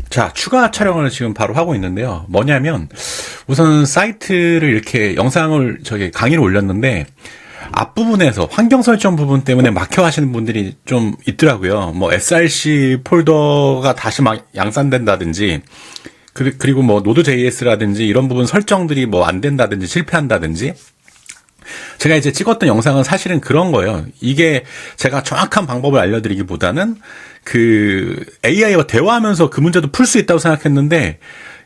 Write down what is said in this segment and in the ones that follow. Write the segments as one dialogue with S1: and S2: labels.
S1: 자, 추가 촬영을 지금 바로 하고 있는데요. 뭐냐면, 우선 사이트를 이렇게 영상을 강의를 올렸는데, 앞부분에서 환경 설정 부분 때문에 막혀 하시는 분들이 좀 있더라고요. 뭐, src 폴더가 다시 막 양산된다든지, 그리고 뭐, 노드.js라든지 이런 부분 설정들이 뭐 안 된다든지 실패한다든지, 제가 이제 찍었던 영상은 사실은 그런 거예요. 이게 제가 정확한 방법을 알려드리기보다는 그 AI와 대화하면서 그 문제도 풀 수 있다고 생각했는데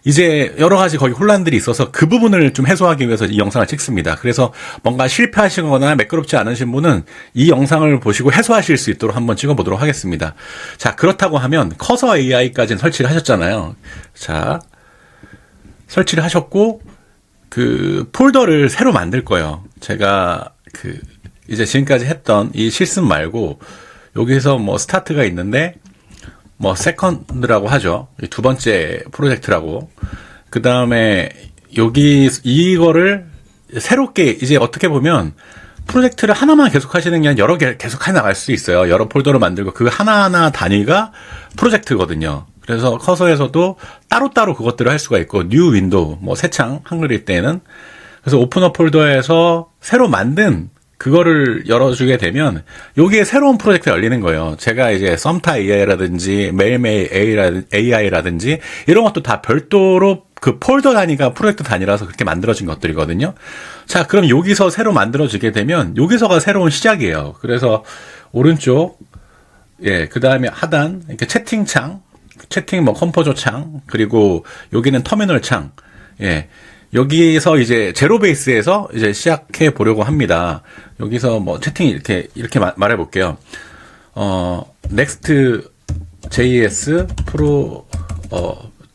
S1: 이제 여러 가지 거기 혼란들이 있어서 그 부분을 좀 해소하기 위해서 이 영상을 찍습니다. 그래서 뭔가 실패하시거나 매끄럽지 않으신 분은 이 영상을 보시고 해소하실 수 있도록 한번 찍어보도록 하겠습니다. 자, 그렇다고 하면 커서 AI까지는 설치를 하셨잖아요. 자, 설치를 하셨고 그 폴더를 새로 만들 거예요. 제가 이제 지금까지 했던 이 실습 말고 여기서 뭐 스타트가 있는데 뭐 세컨드라고 하죠. 두 번째 프로젝트라고. 그 다음에 이거를 새롭게 이제 어떻게 보면 프로젝트를 하나만 계속 하시는 게 아니라 여러 개 계속 해 나갈 수 있어요. 여러 폴더를 만들고 그 하나하나 단위가 프로젝트거든요. 그래서 커서에서도 따로따로 그것들을 할 수가 있고, 뉴 윈도우, 뭐 새 창, 한글일 때는. 그래서 오픈업 폴더에서 새로 만든 그거를 열어주게 되면 여기에 새로운 프로젝트가 열리는 거예요. 제가 이제 썸타 AI라든지 매일매일 AI라든지 이런 것도 다 별도로 그 폴더 단위가 프로젝트 단위라서 그렇게 만들어진 것들이거든요. 자, 그럼 여기서 새로 만들어지게 되면 여기서가 새로운 시작이에요. 그래서 오른쪽, 예, 그 다음에 하단, 이렇게 채팅창, 채팅 뭐 컴포저 창, 그리고 여기는 터미널 창, 예. 여기서 이제 제로 베이스에서 이제 시작해 보려고 합니다. 여기서 뭐 채팅 이렇게 말해 볼게요. next.js 프로,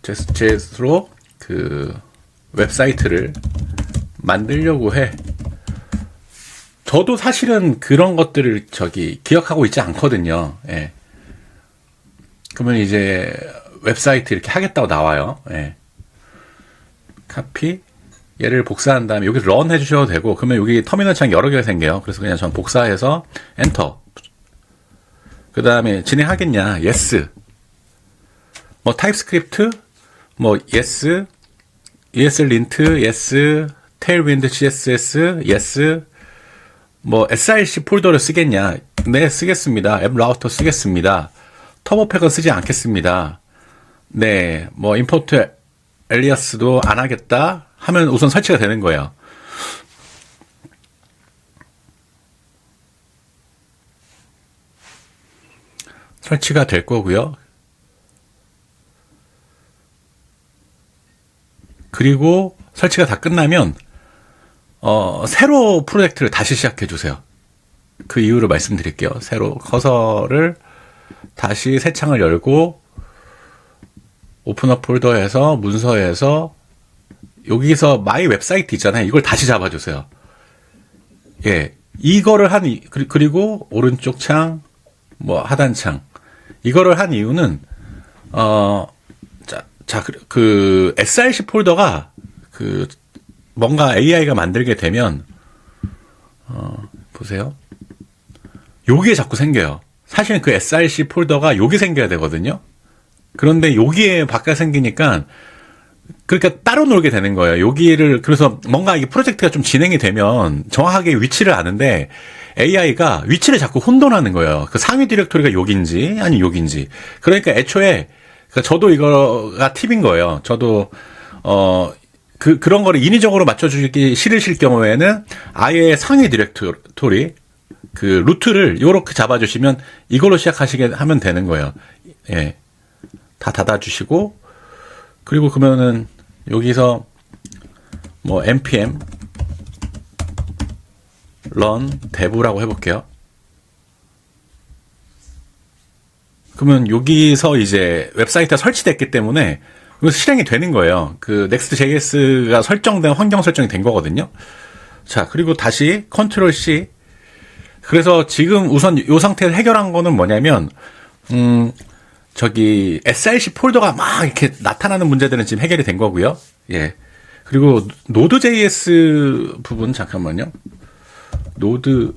S1: JS로 그 웹사이트를 만들려고 해. 저도 사실은 그런 것들을 기억하고 있지 않거든요. 예. 그러면 이제 웹사이트 이렇게 하겠다고 나와요. 예. 카피. 얘를 복사한 다음에 여기 런 해주셔도 되고, 그러면 여기 터미널 창 여러 개가 생겨요. 그래서 그냥 전 복사해서 엔터. 그 다음에 진행하겠냐? yes. 뭐 타입스크립트, 뭐 yes, ESLint, yes, tailwind CSS, yes. 뭐 src 폴더를 쓰겠냐? 네, 쓰겠습니다. 앱 라우터 쓰겠습니다. 터보팩은 쓰지 않겠습니다. 네, 뭐 임포트 엘리아스도 안 하겠다 하면 우선 설치가 되는 거예요. 설치가 될 거고요. 그리고 설치가 다 끝나면 새로 프로젝트를 다시 시작해 주세요. 그 이유를 말씀드릴게요. 새로 커서를 다시 새 창을 열고 오픈업 폴더에서 문서에서 여기서 마이 웹사이트 있잖아요. 이걸 다시 잡아주세요. 예, 이거를 그리고 오른쪽 창, 뭐 하단 창, 이거를 한 이유는 그 src 폴더가 뭔가 AI가 만들게 되면 보세요. 여기에 자꾸 생겨요. 사실은 그 src 폴더가 여기 생겨야 되거든요. 그런데 여기에 바깥 생기니까 그러니까 따로 놀게 되는 거예요. 그래서 뭔가 이 프로젝트가 좀 진행이 되면 정확하게 위치를 아는데 AI가 위치를 자꾸 혼돈하는 거예요. 그 상위 디렉토리가 여긴지 아니 여긴지. 그러니까 애초에 저도 이거가 팁인 거예요. 저도 그런 거를 인위적으로 맞춰주기 싫으실 경우에는 아예 상위 디렉토리 그 루트를 요렇게 잡아주시면 이걸로 시작하시게 하면 되는 거예요. 예. 다 닫아주시고, 그리고 그러면은 여기서 뭐 npm run dev라고 해볼게요. 그러면 여기서 이제 웹사이트가 설치됐기 때문에 여기서 실행이 되는 거예요. 그 next.js가 설정된 환경 설정이 된 거거든요. 자, 그리고 다시 컨트롤 C. 그래서 지금 우선 이 상태에서 해결한 거는 뭐냐면 src 폴더가 막 이렇게 나타나는 문제들은 지금 해결이 된 거고요. 예. 그리고 노드.js 부분 잠깐만요. 노드.js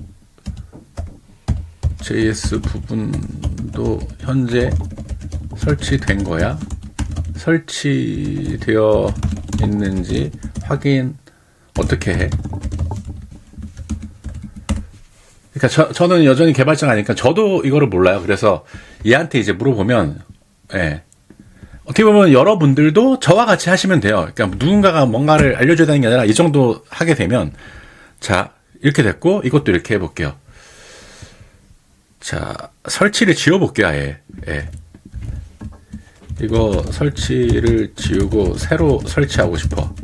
S1: 부분도 현재 설치된 거야. 설치되어 있는지 확인 어떻게 해? 그러니까 저는 여전히 개발자가 아니니까 저도 이거를 몰라요. 그래서 얘한테 이제 물어보면, 예. 어떻게 보면 여러분들도 저와 같이 하시면 돼요. 그러니까 누군가가 뭔가를 알려줘야 되는 게 아니라 이 정도 하게 되면, 자, 이렇게 됐고, 이것도 이렇게 해볼게요. 자, 설치를 지워볼게요, 아예. 예. 이거 설치를 지우고 새로 설치하고 싶어.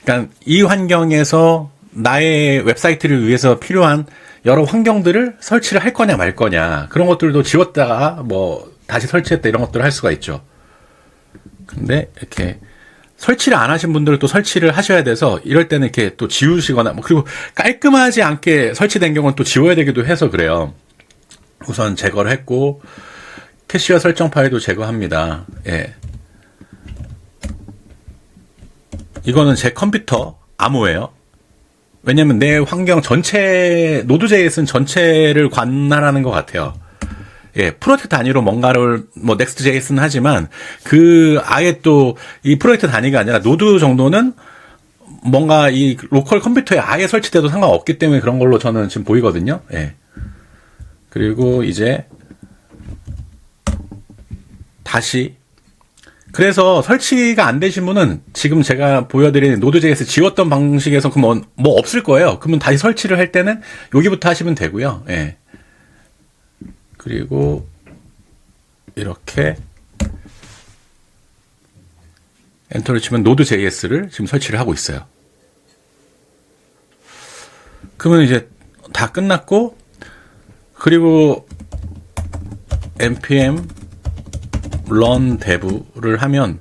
S1: 그러니까 이 환경에서 나의 웹사이트를 위해서 필요한 여러 환경들을 설치를 할 거냐 말 거냐, 그런 것들도 지웠다가 뭐 다시 설치했다 이런 것들을 할 수가 있죠. 근데 이렇게 설치를 안 하신 분들은 또 설치를 하셔야 돼서 이럴 때는 이렇게 또 지우시거나 뭐, 그리고 깔끔하지 않게 설치된 경우는 또 지워야 되기도 해서 그래요. 우선 제거를 했고 캐시어 설정 파일도 제거합니다. 예. 이거는 제 컴퓨터 암호예요. 왜냐면 내 환경 전체, Node.js는 전체를 관할하는 것 같아요. 예, 프로젝트 단위로 뭔가를, 뭐, Next.js는 하지만, 아예 또, 이 프로젝트 단위가 아니라, 노드 정도는 뭔가 이 로컬 컴퓨터에 아예 설치돼도 상관없기 때문에 그런 걸로 저는 지금 보이거든요. 예. 그리고 이제, 다시, 그래서 설치가 안 되신 분은 지금 제가 보여드리는 Node.js 지웠던 방식에서 그러면 뭐 없을 거예요. 그러면 다시 설치를 할 때는 여기부터 하시면 되고요. 예. 그리고 이렇게 엔터를 치면 Node.js를 지금 설치를 하고 있어요. 그러면 이제 다 끝났고, 그리고 npm run dev를 하면,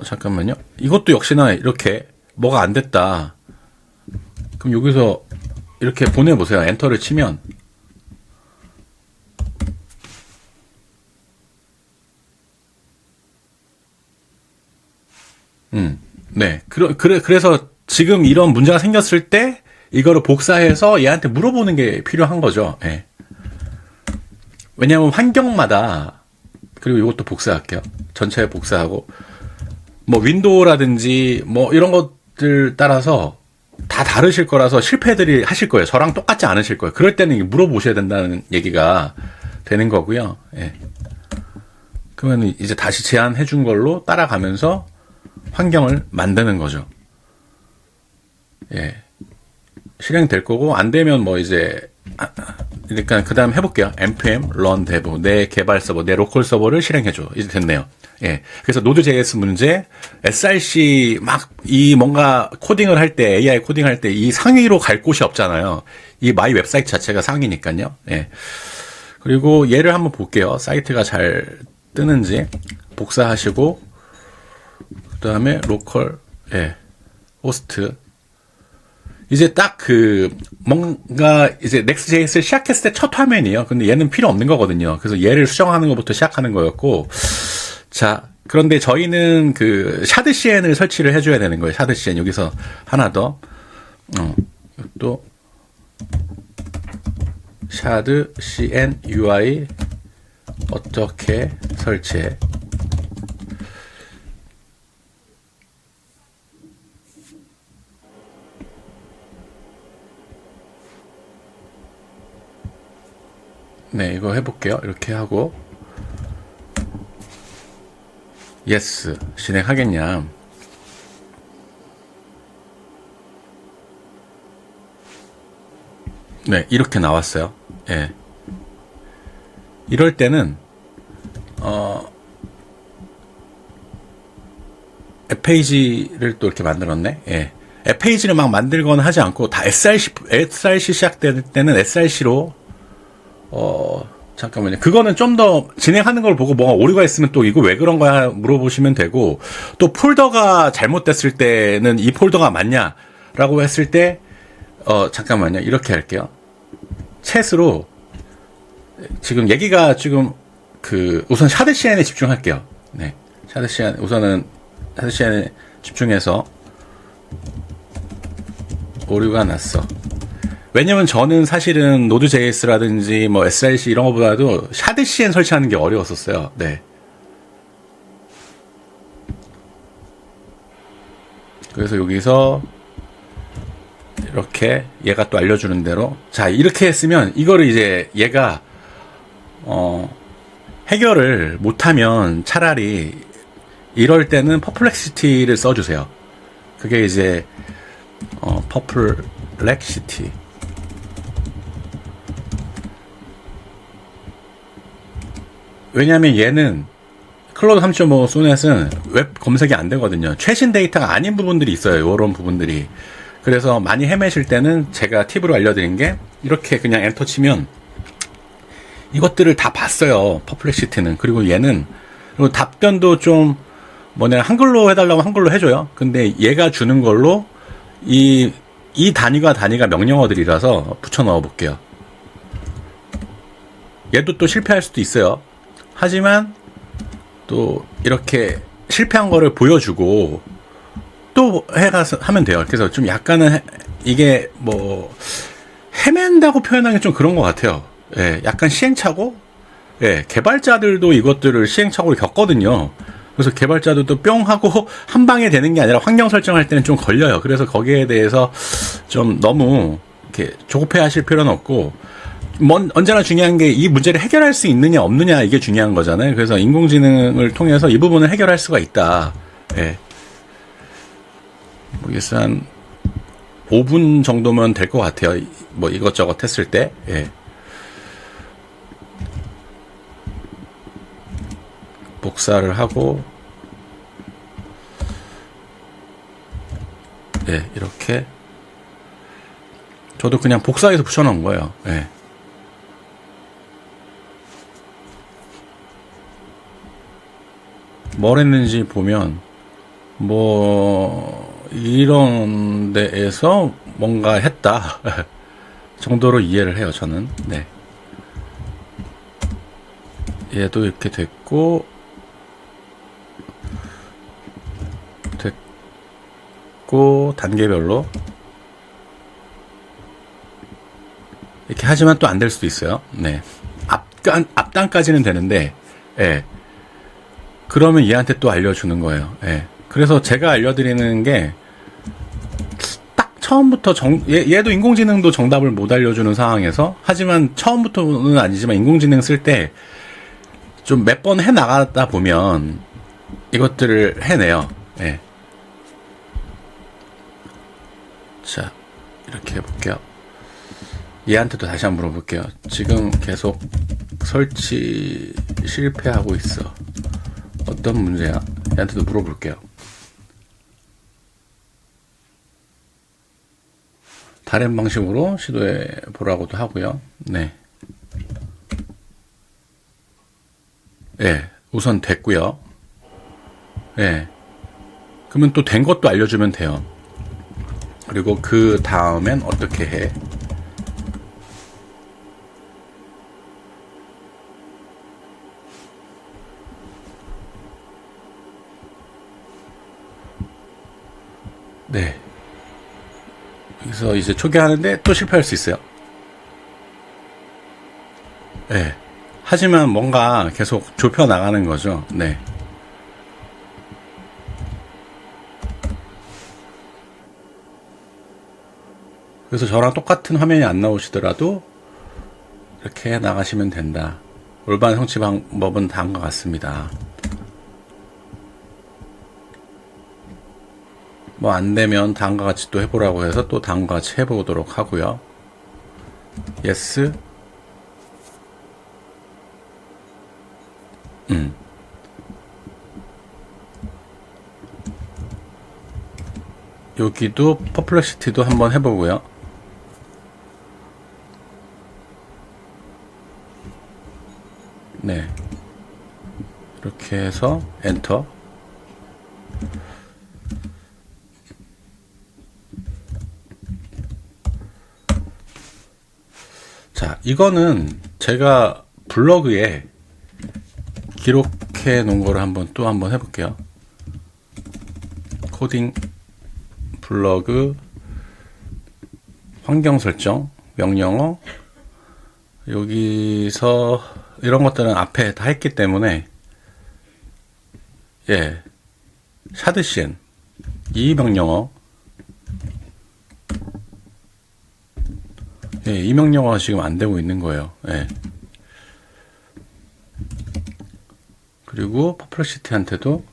S1: 잠깐만요. 이것도 역시나 이렇게 뭐가 안 됐다. 그럼 여기서 이렇게 보내보세요. 엔터를 치면. 네. 그래서 지금 이런 문제가 생겼을 때 이거를 복사해서 얘한테 물어보는 게 필요한 거죠. 네. 왜냐하면 환경마다, 그리고 이것도 복사할게요. 전체 복사하고, 뭐 윈도우라든지 뭐 이런 것들 따라서 다 다르실 거라서 실패들이 하실 거예요. 저랑 똑같지 않으실 거예요. 그럴 때는 물어보셔야 된다는 얘기가 되는 거고요. 예. 그러면 이제 다시 제안해 준 걸로 따라가면서 환경을 만드는 거죠. 예. 실행될 거고, 안 되면 뭐 이제, 그러니까 그 다음 해볼게요. npm run dev, 내 개발 서버, 내 로컬 서버를 실행해줘. 이제 됐네요. 예. 그래서 Node.js 문제, src 이 뭔가 코딩을 할 때, AI 코딩 할 때 이 상위로 갈 곳이 없잖아요. 이 마이 웹사이트 자체가 상위니까요. 예. 그리고 얘를 한번 볼게요. 사이트가 잘 뜨는지 복사하시고, 그 다음에 로컬, 예, 호스트. 이제 딱 뭔가 이제 Next.js를 시작했을 때 첫 화면이에요. 근데 얘는 필요 없는 거거든요. 그래서 얘를 수정하는 것부터 시작하는 거였고, 자, 그런데 저희는 샤드CN을 설치를 해줘야 되는 거예요. 샤드CN. 여기서 하나 더, 또, 샤드CN UI 어떻게 설치해? 네, 이거 해볼게요. 이렇게 하고, yes, 진행하겠냐. 네, 이렇게 나왔어요. 예. 이럴 때는, 앱 페이지를 또 이렇게 만들었네. 예. 앱 페이지를 막 만들거나 하지 않고, 다 src 시작될 때는 src로, 잠깐만요. 그거는 좀 더 진행하는 걸 보고 뭐가 오류가 있으면 또 이거 왜 그런 거야 물어보시면 되고, 또 폴더가 잘못됐을 때는 이 폴더가 맞냐라고 했을 때, 잠깐만요. 이렇게 할게요. 챗으로, 지금 얘기가 지금 우선 샤드CN에 집중할게요. 네. 우선은 샤드CN에 집중해서, 오류가 났어. 왜냐면 저는 사실은 Node.js라든지 뭐 src 이런 거보다도 샤드CN 설치하는 게 어려웠었어요. 네. 그래서 여기서 이렇게 얘가 또 알려주는 대로, 자, 이렇게 했으면 이거를 이제 얘가 해결을 못하면 차라리 이럴 때는 퍼플렉시티를 써주세요. 그게 이제 퍼플렉시티, 왜냐하면 얘는 클로드 3.5 소넷은 웹 검색이 안 되거든요. 최신 데이터가 아닌 부분들이 있어요. 이런 부분들이. 그래서 많이 헤매실 때는 제가 팁으로 알려드린 게, 이렇게 그냥 엔터 치면 이것들을 다 봤어요. 퍼플렉시티는. 그리고 얘는, 그리고 답변도 좀 한글로 해달라고 한글로 해줘요. 근데 얘가 주는 걸로 이 단위가 명령어들이라서 붙여 넣어 볼게요. 얘도 또 실패할 수도 있어요. 하지만 또 이렇게 실패한 거를 보여주고 또 해가서 하면 돼요. 그래서 좀 약간은 이게 헤맨다고 표현하기 좀 그런 것 같아요. 예, 약간 시행착오? 예, 개발자들도 이것들을 시행착오를 겪거든요. 그래서 개발자들도 뿅 하고 한 방에 되는 게 아니라 환경 설정할 때는 좀 걸려요. 그래서 거기에 대해서 좀 너무 이렇게 조급해 하실 필요는 없고, 언제나 중요한 게 이 문제를 해결할 수 있느냐 없느냐, 이게 중요한 거잖아요. 그래서 인공지능을 통해서 이 부분을 해결할 수가 있다. 예. 모르겠어요. 한 5분 정도면 될 것 같아요. 이것저것 했을 때. 예. 복사를 하고, 예, 이렇게. 저도 그냥 복사해서 붙여놓은 거예요. 예. 뭘 했는지 보면, 이런 데에서 뭔가 했다 정도로 이해를 해요, 저는. 네. 얘도 이렇게 됐고, 단계별로 이렇게 하지만 또 안 될 수도 있어요. 네. 앞단까지는 되는데, 예. 그러면 얘한테 또 알려주는 거예요. 예. 그래서 제가 알려드리는 게, 딱 처음부터 얘도 인공지능도 정답을 못 알려주는 상황에서, 하지만 처음부터는 아니지만 인공지능 쓸 때 좀 몇 번 해 나가다 보면 이것들을 해내요. 예. 자, 이렇게 해볼게요. 얘한테도 다시 한번 물어볼게요. 지금 계속 설치 실패하고 있어. 어떤 문제야? 얘한테도 물어볼게요. 다른 방식으로 시도해 보라고도 하고요. 네. 예, 우선 됐고요. 예. 그러면 또 된 것도 알려주면 돼요. 그리고 그 다음엔 어떻게 해? 네. 여기서 이제 초기화하는데 또 실패할 수 있어요. 네. 하지만 뭔가 계속 좁혀 나가는 거죠. 네. 그래서 저랑 똑같은 화면이 안 나오시더라도 이렇게 나가시면 된다. 올바른 성취 방법은 다음과 같습니다. 안 되면 다음과 같이 또 해보라고 해서 또 다음과 같이 해보도록 하고요. yes. 여기도 퍼플렉시티도 한번 해보고요. 네. 이렇게 해서 엔터. 자, 이거는 제가 블로그에 기록해 놓은 거를 또 한번 해볼게요. 코딩 블로그 환경 설정 명령어, 여기서 이런 것들은 앞에 다 했기 때문에, 예, 샤드시엔 이 명령어. 예, 이 명령어가 지금 안 되고 있는 거예요. 예. 그리고 퍼플렉시티한테도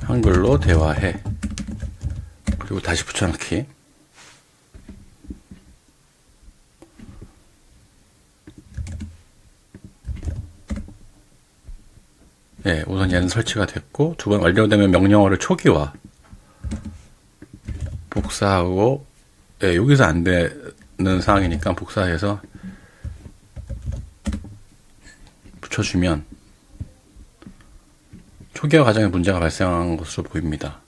S1: 한글로 대화해. 그리고 다시 붙여넣기. 예, 우선 얘는 설치가 됐고, 두 번 완료되면 명령어를 초기화. 복사하고, 예, 여기서 안 되는 상황이니까 복사해서 붙여주면 초기화 과정에 문제가 발생한 것으로 보입니다.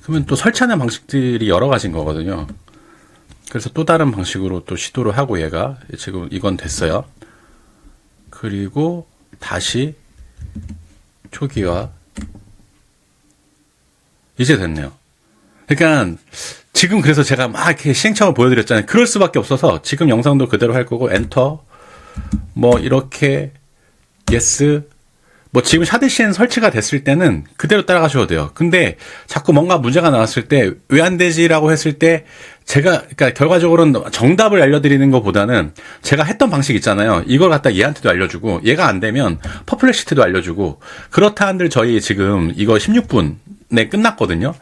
S1: 그러면 또 설치하는 방식들이 여러 가지인 거거든요. 그래서 또 다른 방식으로 또 시도를 하고 얘가 지금 이건 됐어요. 그리고 다시 초기화. 이제 됐네요. 그러니까 지금 그래서 제가 막 이렇게 시행착오를 보여드렸잖아요. 그럴 수밖에 없어서 지금 영상도 그대로 할 거고 엔터 뭐 이렇게 예스 뭐 지금 샤드시엔 설치가 됐을 때는 그대로 따라가셔도 돼요. 근데 자꾸 뭔가 문제가 나왔을 때 왜 안 되지라고 했을 때 제가 그러니까 결과적으로는 정답을 알려드리는 것보다는 제가 했던 방식 있잖아요. 이걸 갖다 얘한테도 알려주고 얘가 안 되면 퍼플렉시티도 알려주고 그렇다 한들 저희 지금 이거 16분에 끝났거든요.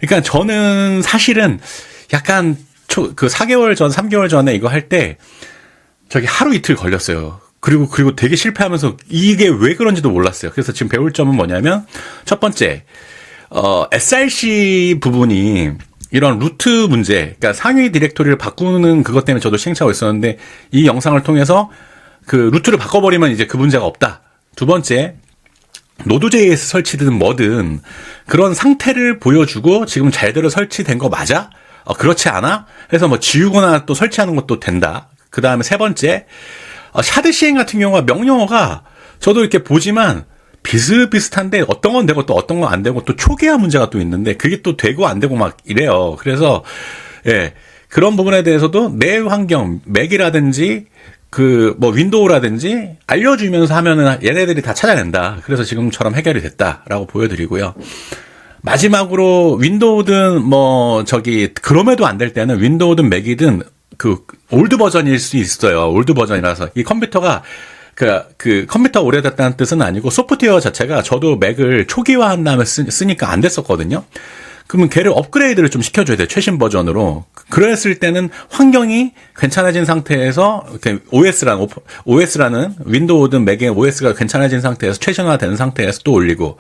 S1: 그러니까 저는 사실은 약간 그 4개월 전, 3개월 전에 이거 할 때 저기 하루 이틀 걸렸어요. 그리고 되게 실패하면서 이게 왜 그런지도 몰랐어요. 그래서 지금 배울 점은 뭐냐면 첫 번째, SRC 부분이 이런 루트 문제, 그러니까 상위 디렉토리를 바꾸는 그것 때문에 저도 시행착오가 있었는데 이 영상을 통해서 그 루트를 바꿔버리면 이제 그 문제가 없다. 두 번째, 노드.js 설치든 뭐든 그런 상태를 보여주고 지금 잘대로 설치된 거 맞아? 그렇지 않아? 해서 뭐 지우거나 또 설치하는 것도 된다. 그 다음에 세 번째, 샤드 시행 같은 경우가 명령어가 저도 이렇게 보지만 비슷비슷한데 어떤 건 되고 또 어떤 건 안 되고 또 초기화 문제가 또 있는데 그게 또 되고 안 되고 막 이래요. 그래서 예, 그런 부분에 대해서도 내 환경, 맥이라든지 그 뭐 윈도우라든지 알려주면서 하면은 얘네들이 다 찾아낸다. 그래서 지금처럼 해결이 됐다라고 보여드리고요. 마지막으로 윈도우든 뭐 저기 그럼에도 안 될 때는 윈도우든 맥이든 그 올드 버전일 수 있어요. 올드 버전이라서 이 컴퓨터가 그 컴퓨터 오래됐다는 뜻은 아니고 소프트웨어 자체가 저도 맥을 초기화한 다음에 쓰니까 안 됐었거든요. 그러면 걔를 업그레이드를 좀 시켜줘야 돼요. 최신 버전으로. 그랬을 때는 환경이 괜찮아진 상태에서 OS라는 윈도우든 맥의 OS가 괜찮아진 상태에서 최신화된 상태에서 또 올리고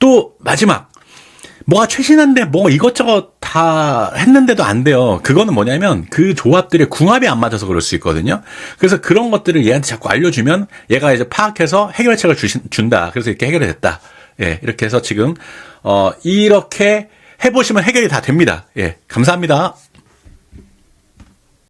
S1: 또 마지막 뭐가 최신한데 뭐 이것저것 다 했는데도 안 돼요. 그거는 뭐냐면 그 조합들의 궁합이 안 맞아서 그럴 수 있거든요. 그래서 그런 것들을 얘한테 자꾸 알려주면 얘가 이제 파악해서 해결책을 준다. 그래서 이렇게 해결이 됐다. 예, 이렇게 해서 지금 이렇게 해보시면 해결이 다 됩니다. 예, 감사합니다.